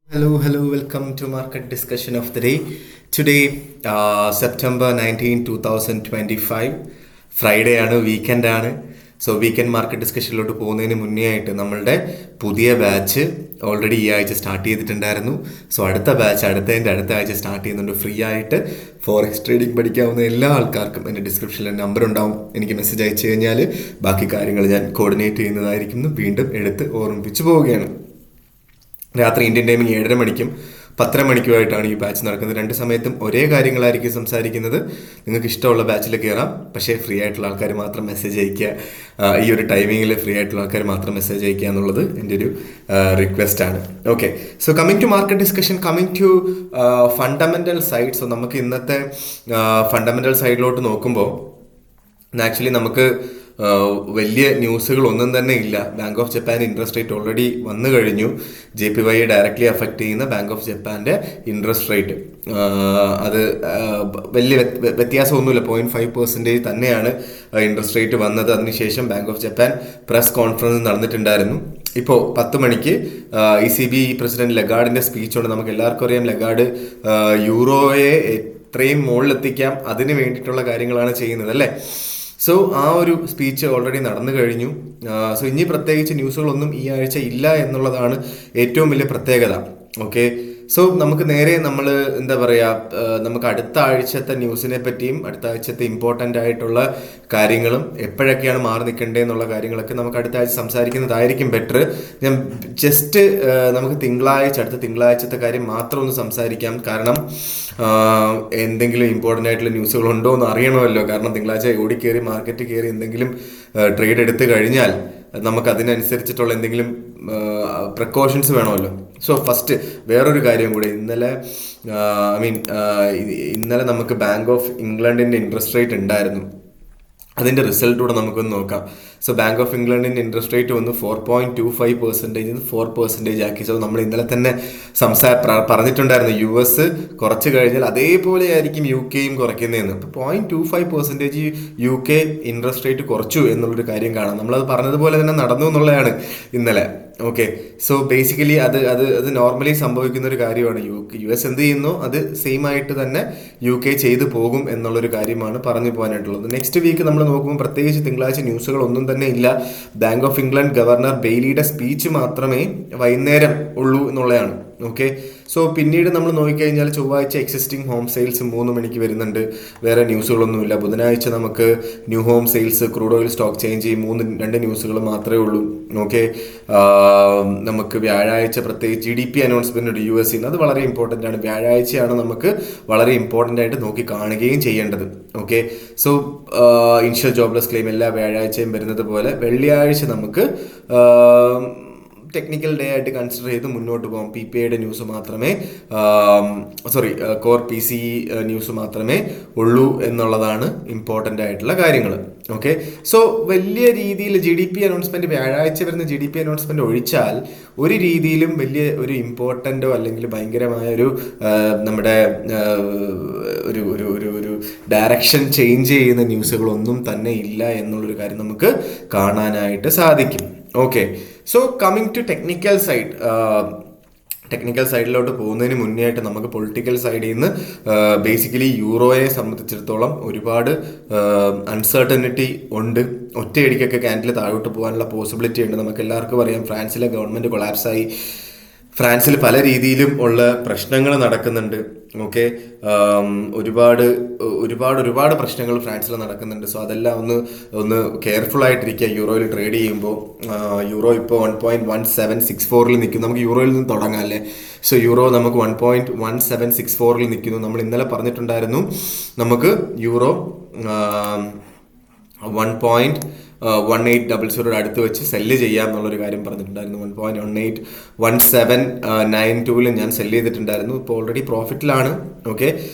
Hello, welcome to market discussion of the day. Today, September 19, 2025, Friday ആണ്, weekend ആണ്. So weekend market ഡിസ്കഷനിലോട്ട് പോകുന്നതിന് മുന്നേ ആയിട്ട് നമ്മളുടെ പുതിയ ബാച്ച് ഓൾറെഡി ഈ ആഴ്ച സ്റ്റാർട്ട് ചെയ്തിട്ടുണ്ടായിരുന്നു. സോ അടുത്ത ബാച്ച് അടുത്ത ആഴ്ച സ്റ്റാർട്ട് ചെയ്യുന്നുണ്ട്. ഫ്രീ ആയിട്ട് ഫോറക്സ് ട്രേഡിംഗ് പഠിക്കാവുന്ന എല്ലാ ആൾക്കാർക്കും എൻ്റെ ഡിസ്ക്രിപ്ഷനിൽ നമ്പർ ഉണ്ടാവും. എനിക്ക് മെസ്സേജ് അയച്ചു കഴിഞ്ഞാൽ ബാക്കി കാര്യങ്ങൾ ഞാൻ കോർഡിനേറ്റ് ചെയ്യുന്നതായിരിക്കും. വീണ്ടും എടുത്ത് ഓർമ്മിപ്പിച്ച് പോവുകയാണ്. രാത്രി ഇന്ത്യൻ ടൈമിങ് 7:30 മണിക്കും 10:30 മണിക്കുമായിട്ടാണ് ഈ ബാച്ച് നടക്കുന്നത്. രണ്ട് സമയത്തും ഒരേ കാര്യങ്ങളായിരിക്കും സംസാരിക്കുന്നത്. നിങ്ങൾക്ക് ഇഷ്ടമുള്ള ബാച്ചിൽ കയറാം, പക്ഷേ ഫ്രീ ആയിട്ടുള്ള ആൾക്കാർ മാത്രം മെസ്സേജ് അയയ്ക്കുക. ഈ ഒരു ടൈമിങ്ങിൽ ഫ്രീ ആയിട്ടുള്ള ആൾക്കാർ മാത്രം മെസ്സേജ് അയയ്ക്കുക എന്നുള്ളത് എൻ്റെ ഒരു റിക്വസ്റ്റ് ആണ്. Okay, so coming to market discussion, coming to fundamental side. So നമുക്ക് ഇന്നത്തെ ഫണ്ടമെൻ്റൽ സൈഡിലോട്ട് നോക്കുമ്പോൾ ആക്ച്വലി നമുക്ക് വലിയ ന്യൂസുകൾ ഒന്നും തന്നെ ഇല്ല. Bank of Japan interest rate already വന്നു കഴിഞ്ഞു. JPY ഡയറക്റ്റ്ലി അഫക്റ്റ് ചെയ്യുന്ന ബാങ്ക് ഓഫ് ജപ്പാൻ്റെ ഇൻട്രസ്റ്റ് റേറ്റ് അത് വലിയ വ്യത്യാസമൊന്നുമില്ല. 0.5% തന്നെയാണ് ഇൻട്രസ്റ്റ് റേറ്റ് വന്നത്. അതിനുശേഷം bank of Japan press conference നടന്നിട്ടുണ്ടായിരുന്നു. ഇപ്പോൾ 10 മണിക്ക് ECB പ്രസിഡന്റ് ലഗാർഡിൻ്റെ സ്പീച്ചുണ്ട്. നമുക്ക് എല്ലാവർക്കും അറിയാം ലഗാർഡ് യൂറോയെ എത്രയും മുകളിലെത്തിക്കാം അതിന് വേണ്ടിയിട്ടുള്ള കാര്യങ്ങളാണ് ചെയ്യുന്നത്, അല്ലേ? സോ ആ ഒരു സ്പീച്ച് ഓൾറെഡി നടന്നു കഴിഞ്ഞു. സോ ഇനി പ്രത്യേകിച്ച് ന്യൂസുകളൊന്നും ഈ ആഴ്ച ഇല്ല എന്നുള്ളതാണ് ഏറ്റവും വലിയ പ്രത്യേകത. ഓക്കെ, സോ നമുക്ക് നേരെ എന്താ പറയുക, നമുക്ക് അടുത്ത ആഴ്ചത്തെ ന്യൂസിനെ പറ്റിയും അടുത്ത ആഴ്ചത്തെ ഇമ്പോർട്ടൻ്റ് ആയിട്ടുള്ള കാര്യങ്ങളും എപ്പോഴൊക്കെയാണ് മാറി നിൽക്കേണ്ടത് എന്നുള്ള കാര്യങ്ങളൊക്കെ നമുക്ക് അടുത്ത ആഴ്ച സംസാരിക്കുന്നതായിരിക്കും ബെറ്റർ. ഞാൻ ജസ്റ്റ് നമുക്ക് അടുത്ത തിങ്കളാഴ്ചത്തെ കാര്യം മാത്രം ഒന്ന് സംസാരിക്കാം. കാരണം എന്തെങ്കിലും ഇമ്പോർട്ടൻ്റ് ആയിട്ടുള്ള ന്യൂസുകൾ ഉണ്ടോ എന്ന് അറിയണമല്ലോ. കാരണം തിങ്കളാഴ്ച ഓടിക്കേറി മാർക്കറ്റ് കയറി എന്തെങ്കിലും ട്രേഡ് എടുത്തു കഴിഞ്ഞാൽ നമുക്ക് അതിനനുസരിച്ചിട്ടുള്ള എന്തെങ്കിലും പ്രിക്കോഷൻസ് വേണമല്ലോ. സോ ഫസ്റ്റ് വേറൊരു കാര്യം കൂടി, ഇന്നലെ നമുക്ക് ബാങ്ക് ഓഫ് ഇംഗ്ലണ്ടിൻ്റെ ഇൻട്രസ്റ്റ് റേറ്റ് ഉണ്ടായിരുന്നു. അതിൻ്റെ റിസൾട്ട് കൂടെ നമുക്കൊന്ന് നോക്കാം. സോ ബാങ്ക് ഓഫ് ഇംഗ്ലണ്ടിൻ്റെ ഇൻട്രസ്റ്റ് റേറ്റ് വന്ന് 4.25% 4% ആക്കി. സോ നമ്മൾ ഇന്നലെ തന്നെ പറഞ്ഞിട്ടുണ്ടായിരുന്നു US കുറച്ച് കഴിഞ്ഞാൽ അതേപോലെ ആയിരിക്കും UK കുറയ്ക്കുന്നതെന്ന്. അപ്പോൾ 0.25% UK ഇൻട്രസ്റ്റ് റേറ്റ് കുറച്ചു എന്നുള്ളൊരു കാര്യം കാണാം. നമ്മളത് പറഞ്ഞതുപോലെ തന്നെ നടന്നു എന്നുള്ളതാണ് ഇന്നലെ. ഓക്കെ, സോ ബേസിക്കലി അത് നോർമലി സംഭവിക്കുന്ന ഒരു കാര്യമാണ്. US എന്ത് ചെയ്യുന്നു അത് സെയിം ആയിട്ട് തന്നെ UK ചെയ്തു പോകും എന്നുള്ളൊരു കാര്യമാണ് പറഞ്ഞു പോകാനായിട്ടുള്ളത്. നെക്സ്റ്റ് വീക്ക് നമ്മൾ നോക്കുമ്പോൾ പ്രത്യേകിച്ച് തിങ്കളാഴ്ച ന്യൂസുകളൊന്നും തന്നെ ഇല്ല. ബാങ്ക് ഓഫ് ഇംഗ്ലണ്ട് ഗവർണർ ബെയ്ലിയുടെ സ്പീച്ച് മാത്രമേ വൈകുന്നേരം ഉള്ളൂ എന്നുള്ളതാണ്. ഓക്കെ, സോ പിന്നീട് നമ്മൾ നോക്കിക്കഴിഞ്ഞാൽ ചൊവ്വാഴ്ച എക്സിസ്റ്റിംഗ് ഹോം സെയിൽസ് 3 മണിക്ക് വരുന്നുണ്ട്. വേറെ ന്യൂസുകളൊന്നുമില്ല. ബുധനാഴ്ച നമുക്ക് new home sales, crude oil stock change, 2 ന്യൂസുകൾ മാത്രമേ ഉള്ളൂ. ഓക്കെ, നമുക്ക് വ്യാഴാഴ്ച പ്രത്യേകിച്ച് GDP അനൗൺസ്മെന്റ് ഉണ്ട് US. അത് വളരെ ഇമ്പോർട്ടൻ്റ് ആണ്. വ്യാഴാഴ്ചയാണ് നമുക്ക് വളരെ ഇമ്പോർട്ടൻ്റ് ആയിട്ട് നോക്കി കാണുകയും ചെയ്യേണ്ടത്. Okay, so initial jobless claim എല്ലാ വ്യാഴാഴ്ചയും വരുന്നത് പോലെ വെള്ളിയാഴ്ച നമുക്ക് ടെക്നിക്കൽ ഡേ ആയിട്ട് കൺസിഡർ ചെയ്ത് മുന്നോട്ട് പോകാം. PPIയുടെ ന്യൂസ് മാത്രമേ കോർ PCE ന്യൂസ് മാത്രമേ ഉള്ളൂ എന്നുള്ളതാണ് ഇമ്പോർട്ടൻ്റ് ആയിട്ടുള്ള കാര്യങ്ങൾ. ഓക്കെ, സോ വലിയ രീതിയിൽ GDP അനൗൺസ്മെൻറ്റ് വ്യാഴാഴ്ച വരുന്ന GDP അനൗൺസ്മെൻറ്റ് ഒഴിച്ചാൽ ഒരു രീതിയിലും വലിയ ഒരു ഇമ്പോർട്ടൻ്റോ അല്ലെങ്കിൽ ഭയങ്കരമായ നമ്മുടെ ഒരു ഡയറക്ഷൻ ചേഞ്ച് ചെയ്യുന്ന ന്യൂസുകളൊന്നും തന്നെ ഇല്ല എന്നുള്ളൊരു കാര്യം നമുക്ക് കാണാനായിട്ട് സാധിക്കും. Okay, so coming to technical സൈഡിലോട്ട് പോകുന്നതിന് മുന്നേ ആയിട്ട് നമുക്ക് പൊളിറ്റിക്കൽ സൈഡിൽ നിന്ന് ബേസിക്കലി യൂറോയെ സംബന്ധിച്ചിടത്തോളം ഒരുപാട് അൺസർട്ടനിറ്റി ഉണ്ട്. ഒറ്റയടിക്കൊക്കെ ക്യാൻഡിൽ താഴോട്ട് പോകാനുള്ള പോസിബിലിറ്റി ഉണ്ട്. നമുക്ക് എല്ലാവർക്കും അറിയാം ഫ്രാൻസിലെ ഗവൺമെൻറ് കൊളാപ്സായി. ഫ്രാൻസിൽ പല രീതിയിലും ഉള്ള പ്രശ്നങ്ങൾ നടക്കുന്നുണ്ട്. ഓക്കെ, ഒരുപാട് പ്രശ്നങ്ങൾ ഫ്രാൻസിൽ നടക്കുന്നുണ്ട്. സോ അതെല്ലാം ഒന്ന് കെയർഫുൾ ആയിട്ടിരിക്കുക യൂറോയിൽ ട്രേഡ് ചെയ്യുമ്പോൾ. യൂറോ ഇപ്പോൾ 1.1764 നിൽക്കുന്നു. നമുക്ക് യൂറോയിൽ നിന്ന് തുടങ്ങാം, അല്ലേ? സോ യൂറോ നമുക്ക് 1.1764 നിൽക്കുന്നു. നമ്മൾ ഇന്നലെ പറഞ്ഞിട്ടുണ്ടായിരുന്നു നമുക്ക് യൂറോ 1.1800 അടുത്ത് വെച്ച് സെല്ല് ചെയ്യാം എന്നുള്ളൊരു കാര്യം പറഞ്ഞിട്ടുണ്ടായിരുന്നു. 1.1792 ഞാൻ സെല്ല് ചെയ്തിട്ടുണ്ടായിരുന്നു. ഇപ്പോൾ ഓൾറെഡി പ്രോഫിറ്റിലാണ്. ഓക്കെ,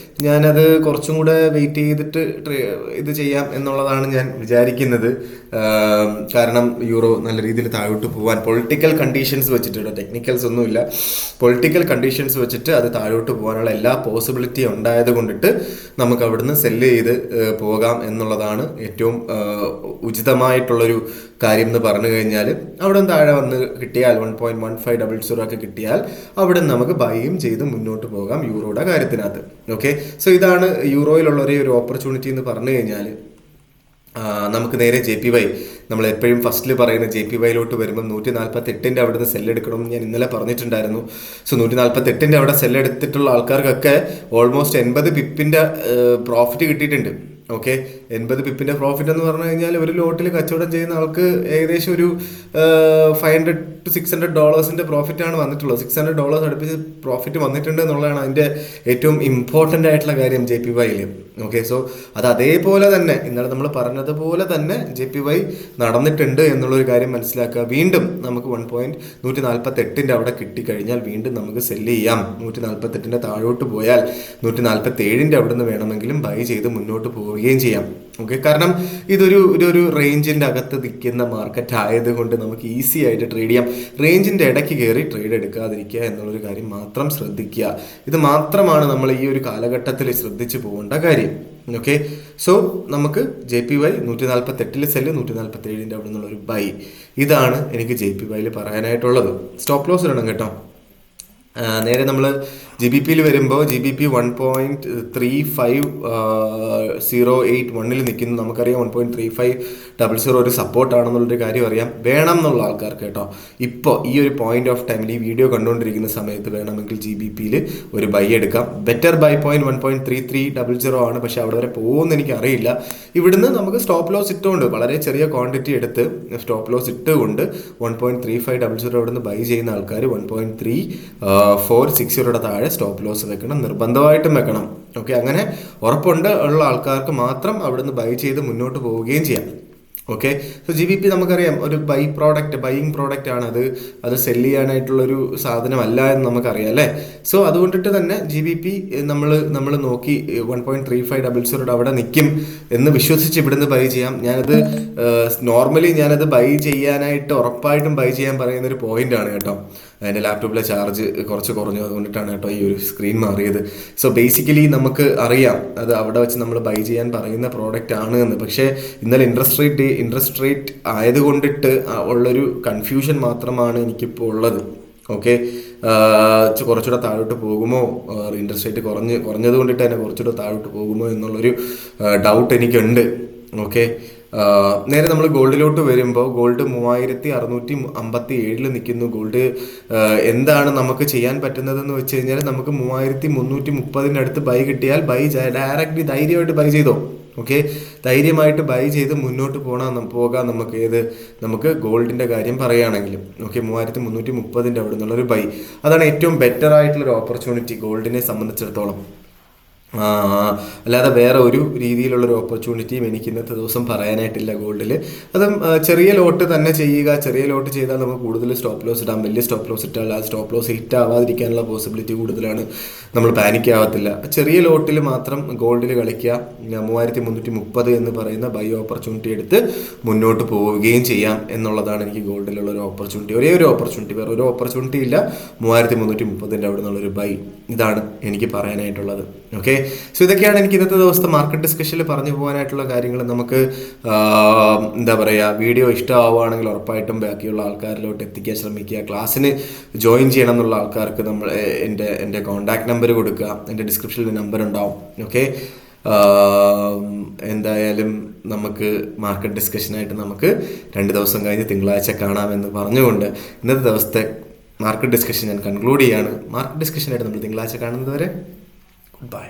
ഞാനത് കുറച്ചും കൂടെ വെയിറ്റ് ചെയ്തിട്ട് ഇത് ചെയ്യാം എന്നുള്ളതാണ് ഞാൻ വിചാരിക്കുന്നത്. കാരണം യൂറോ നല്ല രീതിയിൽ താഴോട്ട് പോകാൻ പൊളിറ്റിക്കൽ കണ്ടീഷൻസ് വെച്ചിട്ട്, ടെക്നിക്കൽസ് ഒന്നുമില്ല, പൊളിറ്റിക്കൽ കണ്ടീഷൻസ് വെച്ചിട്ട് അത് താഴോട്ട് പോകാനുള്ള എല്ലാ പോസിബിലിറ്റി ഉണ്ടായത് കൊണ്ടിട്ട് നമുക്ക് അവിടുന്ന് സെല്ല് ചെയ്ത് പോകാം എന്നുള്ളതാണ് ഏറ്റവും ഉചിതമായ വ്യക്തമായിട്ടുള്ളൊരു കാര്യം എന്ന് പറഞ്ഞു കഴിഞ്ഞാൽ അവിടെ നിന്ന് താഴെ വന്ന് കിട്ടിയാൽ 1.1500 ഒക്കെ കിട്ടിയാൽ അവിടെ നമുക്ക് ബൈയും ചെയ്ത് മുന്നോട്ട് പോകാം യൂറോയുടെ കാര്യത്തിനകത്ത്. ഓക്കെ, സോ ഇതാണ് യൂറോയിലുള്ള ഒരു ഓപ്പർച്യൂണിറ്റി എന്ന് പറഞ്ഞു കഴിഞ്ഞാൽ. നമുക്ക് നേരെ JPY, നമ്മൾ എപ്പോഴും ഫസ്റ്റിൽ പറയുന്ന JPYയിലോട്ട് വരുമ്പോൾ 148 അവിടെ നിന്ന് സെല്ലെടുക്കണമെന്ന് ഞാൻ ഇന്നലെ പറഞ്ഞിട്ടുണ്ടായിരുന്നു. സോ 148 അവിടെ സെല്ലെടുത്തിട്ടുള്ള ആൾക്കാർക്കൊക്കെ ഓൾമോസ്റ്റ് 80 പിപ്പിൻ്റെ പ്രോഫിറ്റ് കിട്ടിയിട്ടുണ്ട്. ഓക്കെ, 80 പിപ്പിൻ്റെ പ്രോഫിറ്റ് എന്ന് പറഞ്ഞു കഴിഞ്ഞാൽ ഒരു ലോട്ടിൽ കച്ചവടം ചെയ്യുന്ന ആൾക്ക് ഏകദേശം ഒരു $500 to $600 പ്രോഫിറ്റാണ് വന്നിട്ടുള്ളത്. $600 അടുപ്പിച്ച് പ്രോഫിറ്റ് വന്നിട്ടുണ്ട് എന്നുള്ളതാണ് അതിൻ്റെ ഏറ്റവും ഇമ്പോർട്ടൻ്റ് ആയിട്ടുള്ള കാര്യം JPYയിൽ. ഓക്കെ, സോ അത് അതേപോലെ തന്നെ ഇന്നലെ നമ്മൾ പറഞ്ഞതുപോലെ തന്നെ JPY നടന്നിട്ടുണ്ട് എന്നുള്ളൊരു കാര്യം മനസ്സിലാക്കുക. വീണ്ടും നമുക്ക് 1.148 അവിടെ കിട്ടിക്കഴിഞ്ഞാൽ വീണ്ടും നമുക്ക് സെല്ല് ചെയ്യാം. 148 താഴോട്ട് പോയാൽ 147 അവിടെ നിന്ന് വേണമെങ്കിലും ബൈ ചെയ്ത് മുന്നോട്ട് പോവുകയും ചെയ്യാം. ഓക്കെ, കാരണം ഇതൊരു റേഞ്ചിൻ്റെ അകത്ത് നിൽക്കുന്ന മാർക്കറ്റ് ആയതുകൊണ്ട് നമുക്ക് ഈസി ആയിട്ട് ട്രേഡ് ചെയ്യാം. റേഞ്ചിൻ്റെ ഇടയ്ക്ക് കയറി ട്രേഡ് എടുക്കാതിരിക്കുക എന്നുള്ളൊരു കാര്യം മാത്രം ശ്രദ്ധിക്കുക. ഇത് മാത്രമാണ് നമ്മൾ ഈ ഒരു കാലഘട്ടത്തിൽ ശ്രദ്ധിച്ചു പോകേണ്ട കാര്യം. ഓക്കെ, സോ നമുക്ക് JPY 148 സെല്ല്, 147 അവിടെ നിന്നുള്ളൊരു ബൈ. ഇതാണ് എനിക്ക് JPYയിൽ പറയാനായിട്ടുള്ളത്. സ്റ്റോപ്പ് ലോസ് ഇടണം കേട്ടോ. നേരെ നമ്മൾ GBPയിൽ വരുമ്പോൾ GBP 1.3508 നിൽക്കുന്നു. നമുക്കറിയാം 1.3500 ഒരു സപ്പോർട്ടാണെന്നുള്ളൊരു കാര്യം അറിയാം. വേണം എന്നുള്ള ആൾക്കാർക്ക് കേട്ടോ, ഇപ്പോൾ ഈ ഒരു പോയിന്റ് ഓഫ് ടൈമിൽ ഈ വീഡിയോ കണ്ടുകൊണ്ടിരിക്കുന്ന സമയത്ത് വേണമെങ്കിൽ GBPയിൽ ഒരു ബൈ എടുക്കാം. ബെറ്റർ ബൈ പോയിന്റ് 1.3300 ആണ്, പക്ഷെ അവിടെ വരെ പോകുമെന്ന് എനിക്ക് അറിയില്ല. ഇവിടുന്ന് നമുക്ക് സ്റ്റോപ്പ് ലോസ് ഇട്ടുകൊണ്ട് വളരെ ചെറിയ ക്വാണ്ടിറ്റി എടുത്ത് സ്റ്റോപ്പ് ലോസ് ഇട്ടുകൊണ്ട് 1.3500 അവിടെ നിന്ന് ബൈ ചെയ്യുന്ന ആൾക്കാർ 1.3460 താഴെ സ്റ്റോപ്പ് ലോസ് വെക്കണം, നിർബന്ധമായിട്ടും വെക്കണം. ഓക്കെ, അങ്ങനെ ഉറപ്പുണ്ട് ഉള്ള ആൾക്കാർക്ക് മാത്രം അവിടുന്ന് ബൈ ചെയ്ത് മുന്നോട്ട് പോവുകയും ചെയ്യാം. ഓക്കെ, സോ GBP നമുക്കറിയാം ഒരു ബൈയിങ് പ്രോഡക്റ്റ് ആണ്. അത് സെല്ല് ചെയ്യാനായിട്ടുള്ളൊരു സാധനമല്ല എന്ന് നമുക്കറിയാം അല്ലേ. സോ അതുകൊണ്ടിട്ട് തന്നെ GBP നമ്മൾ നോക്കി 1.3500 അവിടെ നിൽക്കും എന്ന് വിശ്വസിച്ച് ഇവിടുന്ന് ബൈ ചെയ്യാം. നോർമലി ഞാനത് ബൈ ചെയ്യാനായിട്ട് ഉറപ്പായിട്ടും ബൈ ചെയ്യാൻ പറയുന്നൊരു പോയിന്റാണ് കേട്ടോ. എൻ്റെ ലാപ്ടോപ്പിലെ ചാർജ് കുറച്ച് കുറഞ്ഞു, അതുകൊണ്ടിട്ടാണ് കേട്ടോ ഈ ഒരു സ്ക്രീൻ മാറിയത്. സോ ബേസിക്കലി നമുക്ക് അറിയാം അത് അവിടെ വെച്ച് നമ്മൾ ബൈ ചെയ്യാൻ പറയുന്ന പ്രോഡക്റ്റ് ആണ് എന്ന്. പക്ഷേ ഇന്നലെ ഇൻട്രസ്റ്റ് റേറ്റ് ആയതുകൊണ്ടിട്ട് ഉള്ളൊരു കൺഫ്യൂഷൻ മാത്രമാണ് എനിക്കിപ്പോൾ ഉള്ളത്. ഓക്കെ, കുറച്ചുകൂടെ താഴോട്ട് പോകുമോ, ഇൻട്രസ്റ്റ് റേറ്റ് കുറഞ്ഞത് കൊണ്ടിട്ട് തന്നെ കുറച്ചുകൂടെ താഴോട്ട് പോകുമോ എന്നുള്ളൊരു ഡൗട്ട് എനിക്കുണ്ട്. ഓക്കെ, നേരെ നമ്മൾ ഗോൾഡിലോട്ട് വരുമ്പോൾ ഗോൾഡ് 3657 നിൽക്കുന്നു. ഗോൾഡ് എന്താണ് നമുക്ക് ചെയ്യാൻ പറ്റുന്നതെന്ന് വെച്ച് കഴിഞ്ഞാൽ നമുക്ക് 3330 അടുത്ത് ബൈ കിട്ടിയാൽ ഡയറക്റ്റ്ലി ധൈര്യമായിട്ട് ബൈ ചെയ്തോ. ഓക്കെ, ധൈര്യമായിട്ട് ബൈ ചെയ്ത് മുന്നോട്ട് പോകാം. നമുക്ക് ഗോൾഡിൻ്റെ കാര്യം പറയുകയാണെങ്കിലും. ഓക്കെ, 3330 അവിടെ നിന്നുള്ളൊരു ബൈ, അതാണ് ഏറ്റവും ബെറ്റർ ആയിട്ടുള്ളൊരു ഓപ്പർച്യൂണിറ്റി ഗോൾഡിനെ സംബന്ധിച്ചിടത്തോളം. അല്ലാതെ വേറെ ഒരു രീതിയിലുള്ളൊരു ഓപ്പർച്യൂണിറ്റിയും എനിക്ക് ഇന്നത്തെ ദിവസം പറയാനായിട്ടില്ല ഗോൾഡിൽ. അതും ചെറിയ ലോട്ട് തന്നെ ചെയ്യുക. ചെറിയ ലോട്ട് ചെയ്താൽ നമുക്ക് കൂടുതൽ സ്റ്റോപ്പ് ലോസ് ഇടാം. വലിയ സ്റ്റോപ്പ് ലോസ് ഇട്ടാൽ ആ സ്റ്റോപ്പ് ലോസ് ഹിറ്റ് ആവാതിരിക്കാനുള്ള പോസിബിലിറ്റി കൂടുതലാണ്. നമ്മൾ പാനിക് ആവത്തില്ല. ചെറിയ ലോട്ടിൽ മാത്രം ഗോൾഡിൽ കളിക്കുക. 3330 എന്ന് പറയുന്ന ബൈ ഓപ്പർച്യൂണിറ്റി എടുത്ത് മുന്നോട്ട് പോവുകയും ചെയ്യാം എന്നുള്ളതാണ് എനിക്ക് ഗോൾഡിലുള്ള ഒരു ഓപ്പർച്യൂണിറ്റി. ഒരേ ഒരു ഓപ്പർച്യൂണിറ്റി, വേറെ ഒരു ഓപ്പർച്യൂണിറ്റി ഇല്ല. 3330 അവിടെ നിന്നുള്ളൊരു ബൈ. ഇതാണ് എനിക്ക് പറയാനായിട്ടുള്ളത്. ഓക്കെ, സോ ഇതൊക്കെയാണ് എനിക്ക് ഇന്നത്തെ ദിവസത്തെ മാർക്കറ്റ് ഡിസ്കഷനിൽ പറഞ്ഞു പോകാനായിട്ടുള്ള കാര്യങ്ങൾ. നമുക്ക് എന്താ പറയുക, വീഡിയോ ഇഷ്ടമാവുകയാണെങ്കിൽ ഉറപ്പായിട്ടും ബാക്കിയുള്ള ആൾക്കാരിലോട്ട് എത്തിക്കാൻ ശ്രമിക്കുക. ക്ലാസ്സിന് ജോയിൻ ചെയ്യണം എന്നുള്ള ആൾക്കാർക്ക് എൻ്റെ കോൺടാക്ട് നമ്പർ കൊടുക്കുക. എൻ്റെ ഡിസ്ക്രിപ്ഷനിൽ നമ്പർ ഉണ്ടാവും. ഓക്കെ, എന്തായാലും നമുക്ക് മാർക്കറ്റ് ഡിസ്കഷനായിട്ട് നമുക്ക് 2 ദിവസം കഴിഞ്ഞ് തിങ്കളാഴ്ച കാണാമെന്ന് പറഞ്ഞുകൊണ്ട് ഇന്നത്തെ ദിവസത്തെ മാർക്കറ്റ് ഡിസ്കഷൻ ഞാൻ കൺക്ലൂഡ് ചെയ്യാണ്. മാർക്കറ്റ് ഡിസ്കഷനായിട്ട് നമ്മൾ തിങ്കളാഴ്ച കാണുന്നത് വരെ ഗുഡ് ബൈ.